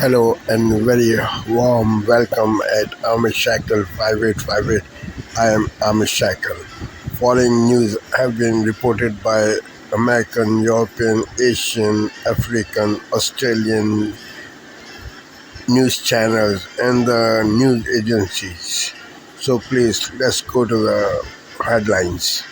Hello and very warm welcome at Amish Shackle 5858. I am Amish Shackle. Following news have been reported by American, European, Asian, African, Australian news channels and the news agencies. So please, let's go to the headlines.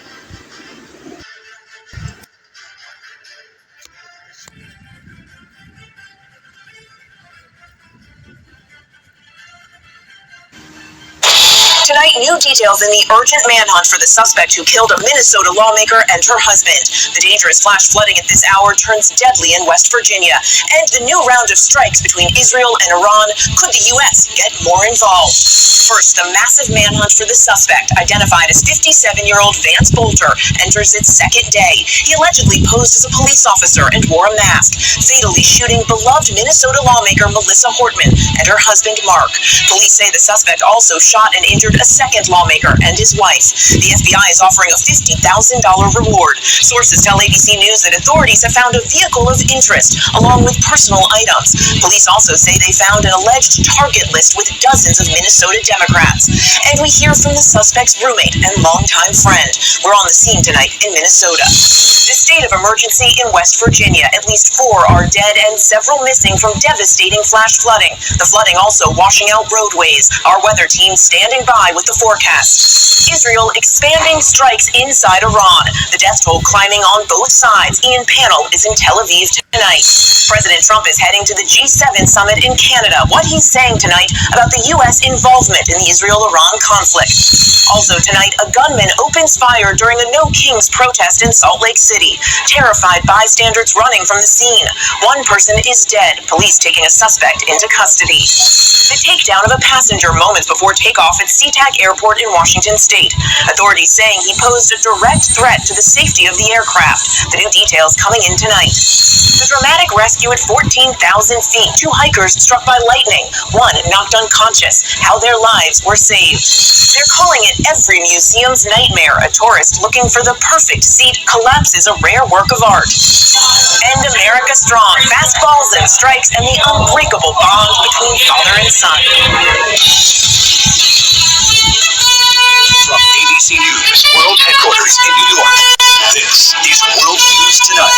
Tonight, new details in the urgent manhunt for the suspect who killed a Minnesota lawmaker and her husband. The dangerous flash flooding at this hour turns deadly in West Virginia. And the new round of strikes between Israel and Iran. Could the U.S. get more involved? First, the massive manhunt for the suspect, identified as 57-year-old Vance Bolter, enters its second day. He allegedly posed as a police officer and wore a mask, fatally shooting beloved Minnesota lawmaker Melissa Hortman and her husband Mark. Police say the suspect also shot and injured a second lawmaker and his wife. The FBI is offering a $50,000 reward. Sources tell ABC News that authorities have found a vehicle of interest, along with personal items. Police also say they found an alleged target list with dozens of Minnesota Democrats. And we hear from the suspect's roommate and longtime friend. We're on the scene tonight in Minnesota. The state of emergency in West Virginia. At least 4 are dead and several missing from devastating flash flooding. The flooding also washing out roadways. Our weather team standing by with the forecast. Israel expanding strikes inside Iran. The death toll climbing on both sides. Ian Panel is in Tel Aviv tonight. President Trump is heading to the G7 summit in Canada. What he's saying tonight about the U.S. involvement in the Israel-Iran conflict. Also tonight, a gunman opens fire during a No Kings protest in Salt Lake City. Terrified bystanders running from the scene. One person is dead. Police taking a suspect into custody. The takedown of a passenger moments before takeoff at SeaTac Airport in Washington State. Authorities saying he posed a direct threat to the safety of the aircraft. The new details coming in tonight. The dramatic rescue at 14,000 feet. 2 hikers struck by lightning. One knocked unconscious. How their lives were saved. They're calling it every museum's nightmare. A tourist looking for the perfect seat collapses a rare work of art. And America strong. Fastballs and strikes and the unbreakable bond between father and son. From ABC News World Headquarters in New York, this is World News Tonight.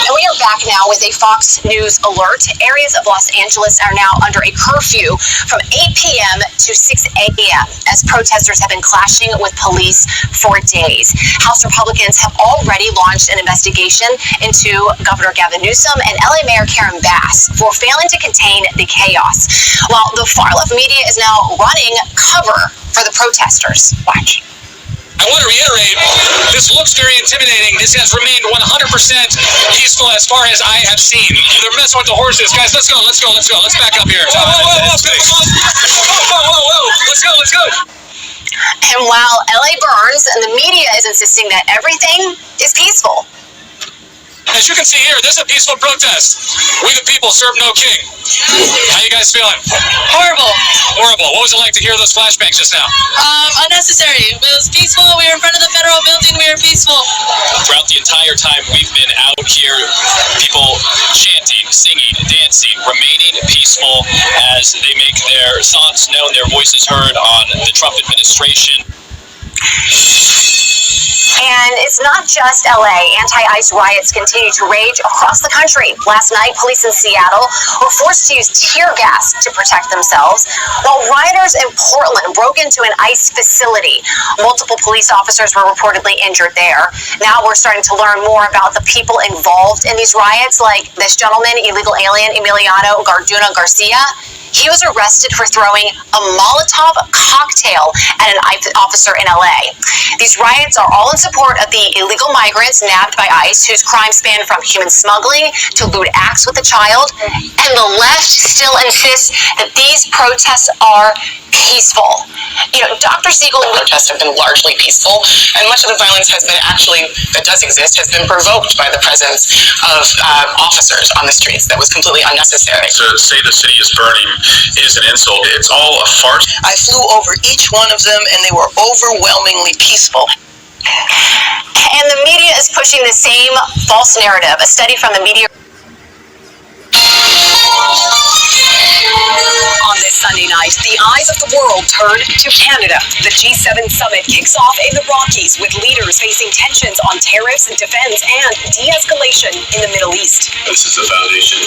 And we are back now with a Fox News alert. Areas of Los Angeles are now under a curfew from 8 p.m. to 6 a.m. as protesters have been clashing with police for days. House Republicans have already launched an investigation into Governor Gavin Newsom and LA Mayor Karen Bass for failing to contain the chaos, while the far-left media is now running cover for the protesters. Watch. I want to reiterate, this looks very intimidating. This has remained 100% peaceful as far as I have seen. They're messing with the horses. Guys, let's go. Let's back up here. Whoa. Let's go. And while LA burns, and the media is insisting that everything is peaceful. As you can see here, this is a peaceful protest. We the people serve no king. How you guys feeling? Horrible. What was it like to hear those flashbangs just now? Unnecessary. It was peaceful. We were in front of the federal building. We were peaceful. Throughout the entire time we've been out here, people chanting, singing, dancing, remaining peaceful as they make their thoughts known, their voices heard on the Trump administration. And it's not just LA. Anti-ICE riots continue to rage across the country. Last night, police in Seattle were forced to use tear gas to protect themselves, while rioters in Portland broke into an ICE facility. Multiple police officers were reportedly injured there. Now we're starting to learn more about the people involved in these riots, like this gentleman, illegal alien Emiliano Garduna Garcia. He was arrested for throwing a Molotov cocktail at an officer in LA. These riots are all in support of the illegal migrants nabbed by ICE, whose crimes span from human smuggling to lewd acts with a child. And the left still insists that these protests are peaceful. Dr. Siegel, protests have been largely peaceful, and much of the violence that does exist has been provoked by the presence of officers on the streets that was completely unnecessary. To say the city is burning is an insult. It's all a farce. I flew over each one of them, and they were overwhelmingly peaceful. And the media is pushing the same false narrative. A study from the media. On this Sunday night, the eyes of the world turn to Canada. The G7 summit kicks off in the Rockies with leaders facing tensions on tariffs, defense, and de-escalation in the Middle East. This is the foundation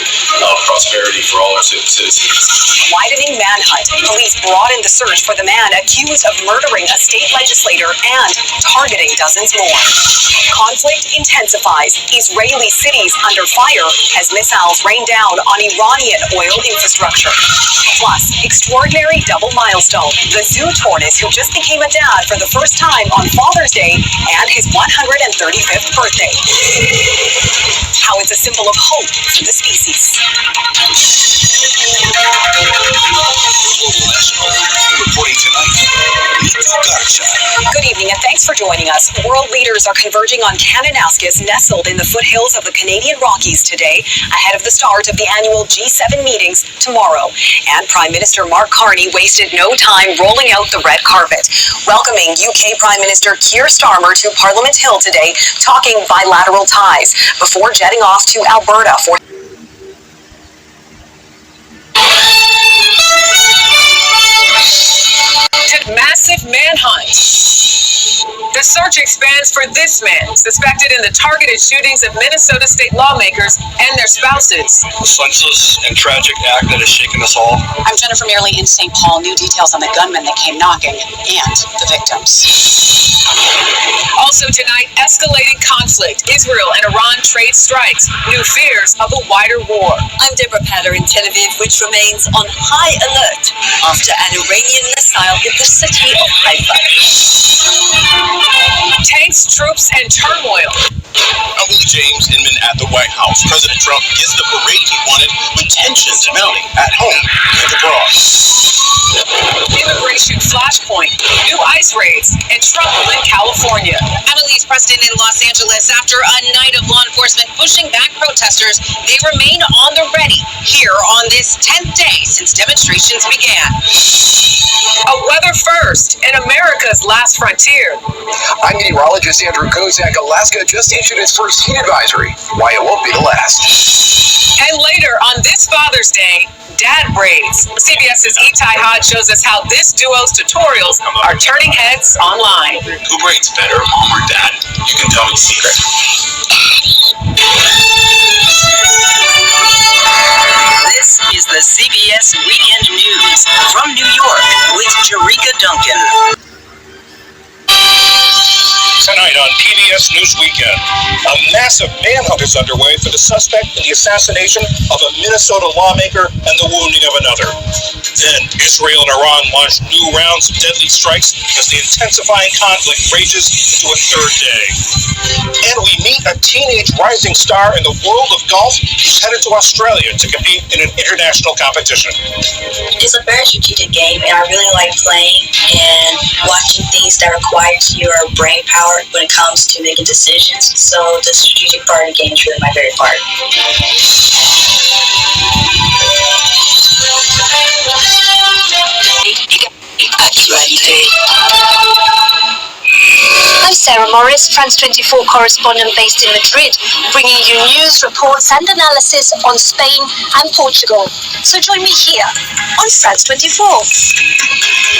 of prosperity for all our citizens. Widening manhunt. Police broaden the search for the man accused of murdering a state legislator and targeting dozens more. Conflict intensifies. Israeli cities under fire as missiles rain down on Iranian oil infrastructure. Plus, extraordinary double milestone. The zoo tortoise who just became a dad for the first time on Father's Day and his 135th birthday. How it's a symbol of hope for the species. Reporting tonight, Nico Garcha. Good evening and thanks for joining us. World leaders are converging on Kananaskis, nestled in the foothills of the Canadian Rockies today, ahead of the start of the annual G7 meetings tomorrow. And Prime Minister Mark Carney wasted no time rolling out the red carpet, welcoming UK Prime Minister Keir Starmer to Parliament Hill today, talking bilateral ties, before jetting off to Alberta for massive manhunt. The search expands for this man, suspected in the targeted shootings of Minnesota state lawmakers and their spouses. A senseless and tragic act that has shaken us all. I'm Jennifer Merely in St. Paul. New details on the gunman that came knocking and the victims. Also tonight, escalating conflict. Israel and Iran trade strikes. New fears of a wider war. I'm Deborah Patter in Tel Aviv, which remains on high alert after an Iranian missile hit the city of Haifa. Tanks, troops, and turmoil. I'm Willie James Inman at the White House. President Trump gets the parade he wanted with tensions mounting at home and abroad. Immigration flashpoint, new ICE raids, and trouble in California. Annalise Preston in Los Angeles. After a night of law enforcement pushing back protesters, they remain on the ready here on this 10th day since demonstrations began. A weather first in America's last frontier. I'm meteorologist Andrew Kozak. Alaska just issued its first heat advisory. Why it won't be the last. And later on this Father's Day, dad braids. CBS's Itai Hodge shows us how this duo's tutorials are turning heads online. Who braids better, mom or dad? You can tell me the secret. This is the CBS Weekend News from New York with Jerika Duncan. Tonight on PBS News Weekend, a massive manhunt is underway for the suspect in the assassination of a Minnesota lawmaker and the wounding of another. Then, Israel and Iran launch new rounds of deadly strikes as the intensifying conflict rages into a third day. And we meet a teenage rising star in the world of golf who's headed to Australia to compete in an international competition. It's a very strategic game, and I really like playing and watching things that require your brain power when it comes to making decisions. So the strategic part of the game is really my favorite part. I'm Sarah Morris, France 24 correspondent based in Madrid, bringing you news, reports and analysis on Spain and Portugal. So join me here on France 24.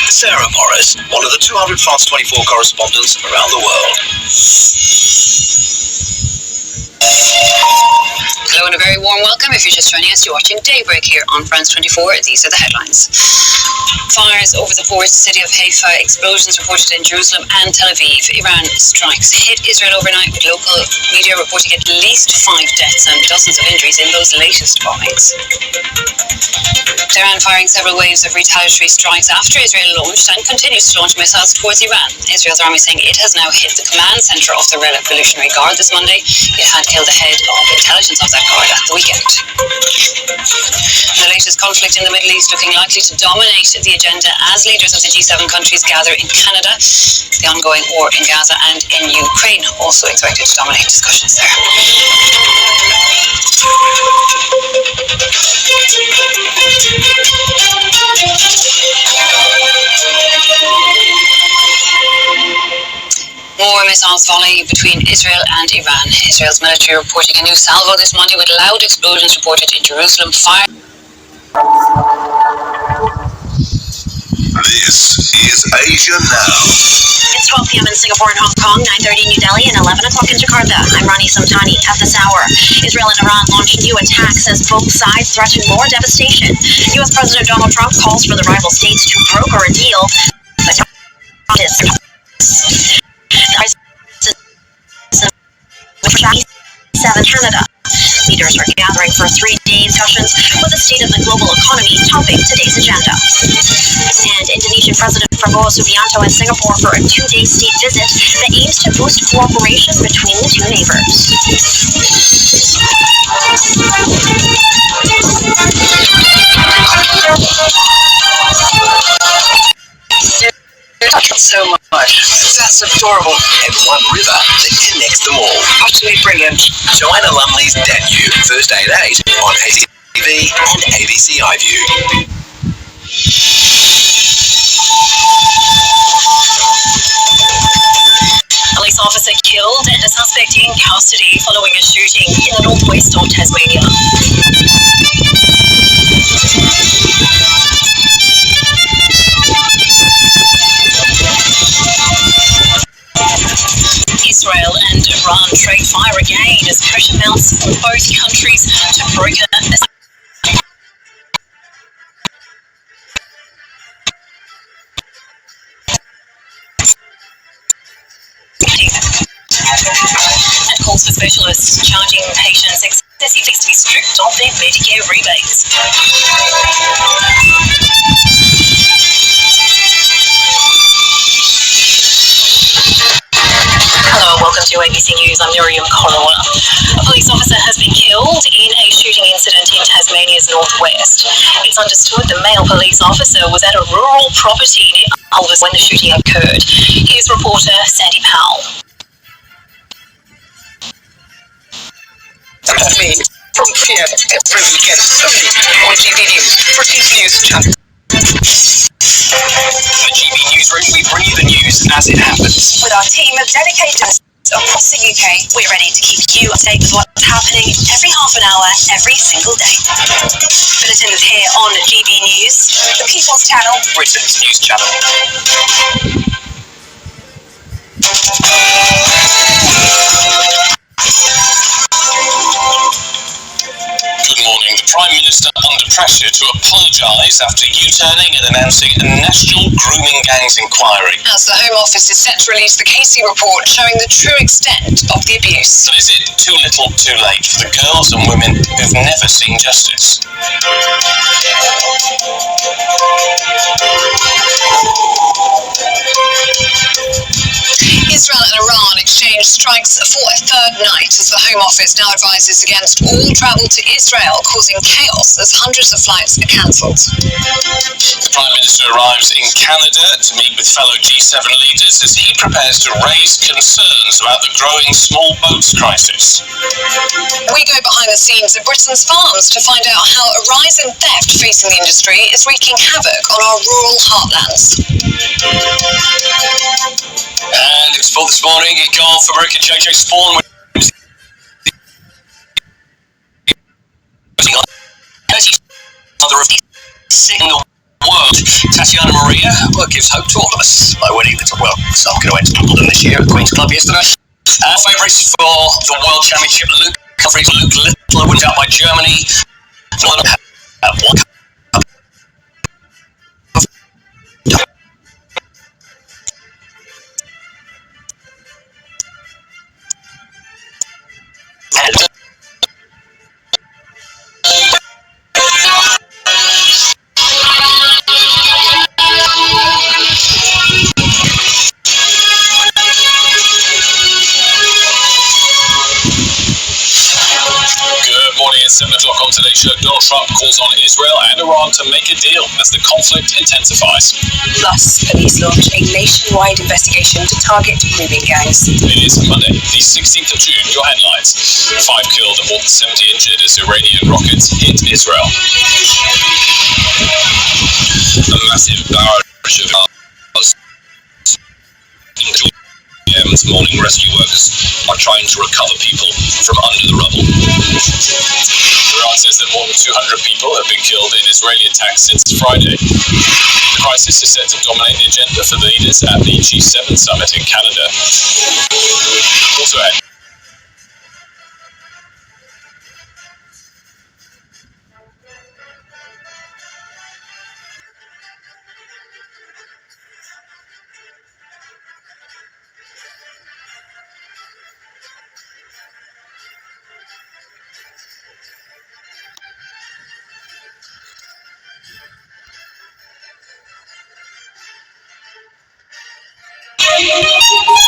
Sarah Morris, one of the 200 France 24 correspondents around the world. Hello and a very warm welcome. If you're just joining us, you're watching Daybreak here on France 24. These are the headlines. Fires over the port city of Haifa, explosions reported in Jerusalem and Tel Aviv. Iran strikes hit Israel overnight, with local media reporting at least 5 deaths and dozens of injuries in those latest bombings. Tehran firing several waves of retaliatory strikes after Israel launched and continues to launch missiles towards Iran. Israel's army saying it has now hit the command center of the Revolutionary Guard this Monday. It had killed the head of intelligence of that guard at the weekend. The latest conflict in the Middle East looking likely to dominate the agenda as leaders of the G7 countries gather in Canada. The ongoing war in Gaza and in Ukraine also expected to dominate discussions there. More more missiles volley between Israel and Iran. Israel's military reporting a new salvo this Monday with loud explosions reported in Jerusalem. Fire. This is Asia Now. It's 12 p.m. in Singapore and Hong Kong, 9:30 in New Delhi, and 11 o'clock in Jakarta. I'm Rani Samtani. At this hour, Israel and Iran launched new attacks as both sides threaten more devastation. U.S. President Donald Trump calls for the rival states to broker a deal. Canada. Leaders are gathering for 3-day discussions with the state of the global economy topping today's agenda. And Indonesian President Prabowo Subianto in Singapore for a 2-day state visit that aims to boost cooperation between the two neighbors. So much. That's adorable. And one river that connects them all. Absolutely brilliant. Joanna Lumley's Danube, Thursday at 8 on ATV and ABC iView. Police officer killed and a suspect in custody following a shooting in the northwest of Tasmania. Israel and Iran trade fire again as pressure mounts from both countries to broker and calls for specialists charging patients excessive fees to be stripped of their Medicare rebates. Hello, welcome to ABC News. I'm Miriam Corolla. A police officer has been killed in a shooting incident in Tasmania's northwest. It's understood the male police officer was at a rural property near Alvis when the shooting occurred. Here's reporter Sandy Powell. From here every weekend on GB News, 14th News Channel. The GB Newsroom, we bring you the news as it happens. With our team of dedicated across the UK, we're ready to keep you up to date with what's happening every half an hour, every single day. Bulletins here on GB News, the People's Channel, Britain's news channel. Good morning. The Prime Minister under pressure to apologise after U-turning and announcing a national grooming gangs inquiry. As the Home Office is set to release the Casey report showing the true extent of the abuse. But is it too little too late for the girls and women who've never seen justice? Israel and Iran exchanged strikes for a third night as the Home Office now advises against all travel to Israel, causing chaos as hundreds of flights are cancelled. The Prime Minister arrives in Canada to meet with fellow G7 leaders as he prepares to raise concerns about the growing small boats crisis. We go behind the scenes at Britain's farms to find out how a rise in theft facing the industry is wreaking havoc on our rural heartlands. And in sport this morning, golf American JJ Spawn mother of in the world. Tatiana Maria gives hope to all of us by winning some going to enter Wimbledon this year at the Queen's Club yesterday. Our favourites for the World Championship, Luke Little, went out by Germany. At 7 o'clock on today's show, Donald Trump calls on Israel and Iran to make a deal as the conflict intensifies. Plus, police launch a nationwide investigation to target grooming gangs. It is Monday, the 16th of June. Your headlines. 5 killed and more than 70 injured as Iranian rockets hit Israel. A massive barrage of cars This morning, rescue workers are trying to recover people from under the rubble. Iran says that more than 200 people have been killed in Israeli attacks since Friday. The crisis is set to dominate the agenda for the leaders at the G7 summit in Canada. Also ahead.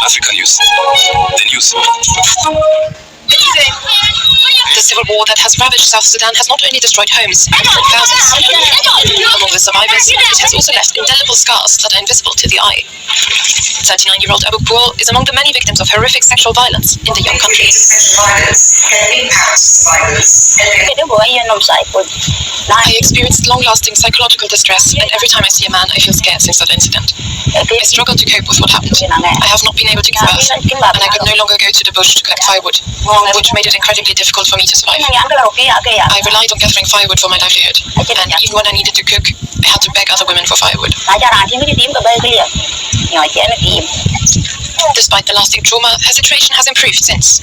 Africa News. The news. The civil war that has ravaged South Sudan has not only destroyed homes and killed thousands. Among the survivors, it has also left indelible scars that are invisible to the eye. 39-year-old Abu Ghul is among the many victims of horrific sexual violence in the young country. I experienced long-lasting psychological distress, and every time I see a man, I feel scared since that incident. I struggled to cope with what happened. I have not been able to give birth, and I could no longer go to the bush to collect firewood, which made it incredibly difficult for me to survive. I relied on gathering firewood for my livelihood, and even when I needed to cook, I had to beg other women for firewood. Despite the lasting trauma, her situation has improved since.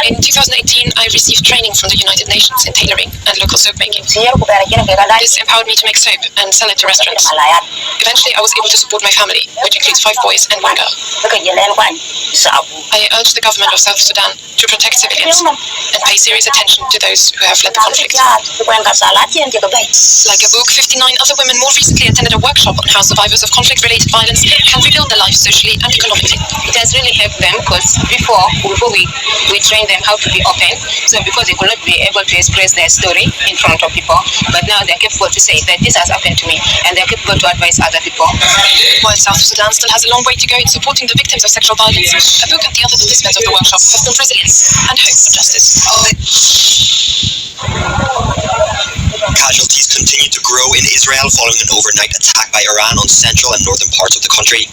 In 2018, I received training from the United Nations in tailoring and local soap making. This empowered me to make soap and sell it to restaurants. Eventually, I was able to support my family, which includes 5 boys and 1 girl. I urge the government of South Sudan to protect civilians and pay serious attention to those who have fled the conflict. Like Abouk, 59 other women more recently attended a workshop on how survivors of conflict-related violence can rebuild their lives socially and economically. It has really helped them because before we trained them how to be open, so because they could not be able to express their story in front of people, but now they're capable to say that this has happened to me, and they're capable to advise other people. While South Sudan still has a long way to go in supporting the victims of sexual violence, Abouk and the other participants of the workshop have built resilience and hope for justice. Casualties continue to grow in Israel following an overnight attack by Iran on central and northern parts of the country.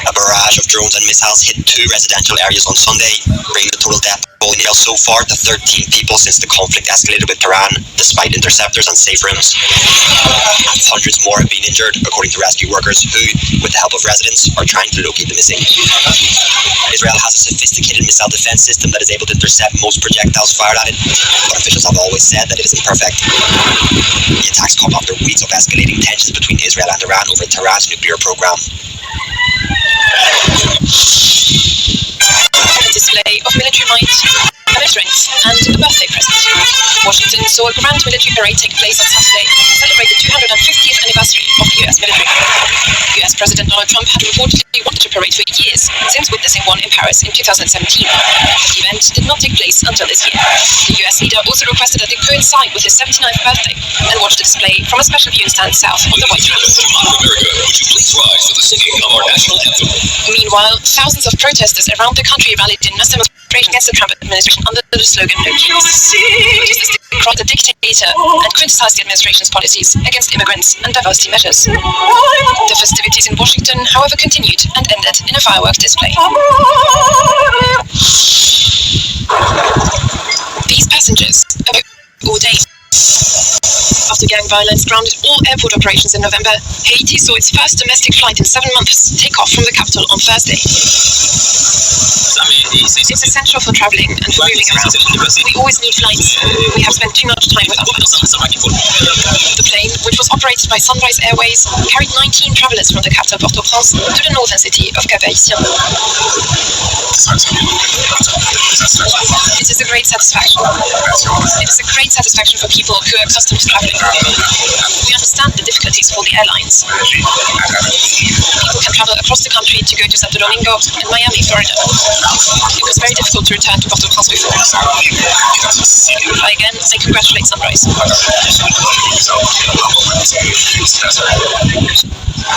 A barrage of drones and missiles hit 2 residential areas on Sunday, bringing the total death toll in Israel so far to 13 people since the conflict escalated with Iran, despite interceptors and safe rooms. Hundreds more have been injured, according to rescue workers who, with the help of residents, are trying to locate the missing. Israel has a sophisticated missile defense system that is able to intercept most projectiles fired at it, but officials have always said that it isn't perfect. The attacks come after weeks of escalating tensions between Israel and Iran over Tehran's nuclear program. A display of military might, strength, and a birthday present. Washington saw a grand military parade take place on Saturday to celebrate the 250th anniversary of the US military. US President Donald Trump had reportedly wanted a parade for years, since witnessing one in Paris in 2017. The event did not take place until this year. The US leader also requested that it coincide with his 79th birthday and watched the display from a special viewing stand south of the White House. Meanwhile, thousands of protesters around the country rallied in mass demonstration against the Trump administration under the slogan "No Kings." Protesters decried the dictator and criticized the administration's policies against immigrants and diversity measures. The festivities in Washington, however, continued and ended in a fireworks display. These passengers about all day. After gang violence grounded all airport operations in November, Haiti saw its first domestic flight in 7 months take off from the capital on Thursday. It's essential for traveling and for moving around. We always need flights. We have spent too much time without flights. The plane, which was operated by Sunrise Airways, carried 19 travelers from the capital Port-au-Prince to the northern city of Cap-Haïtien. It is a great satisfaction. It is a great satisfaction for people who are accustomed to traveling. We understand the difficulties for the airlines. People can travel across the country to go to Santo Domingo and Miami, Florida. It was very difficult to return to Port-au-Prince before. Again, I congratulate Sunrise.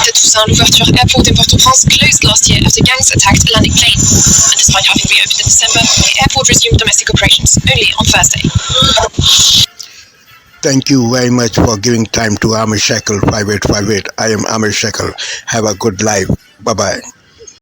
The Toussaint Louverture Airport in Port-au-Prince closed last year after gangs attacked a landing plane. And despite having reopened in December, the airport resumed domestic operations only on Thursday. Thank you very much for giving time to Amir Shackle 5858. I am Amir Shackle. Have a good life. Bye bye.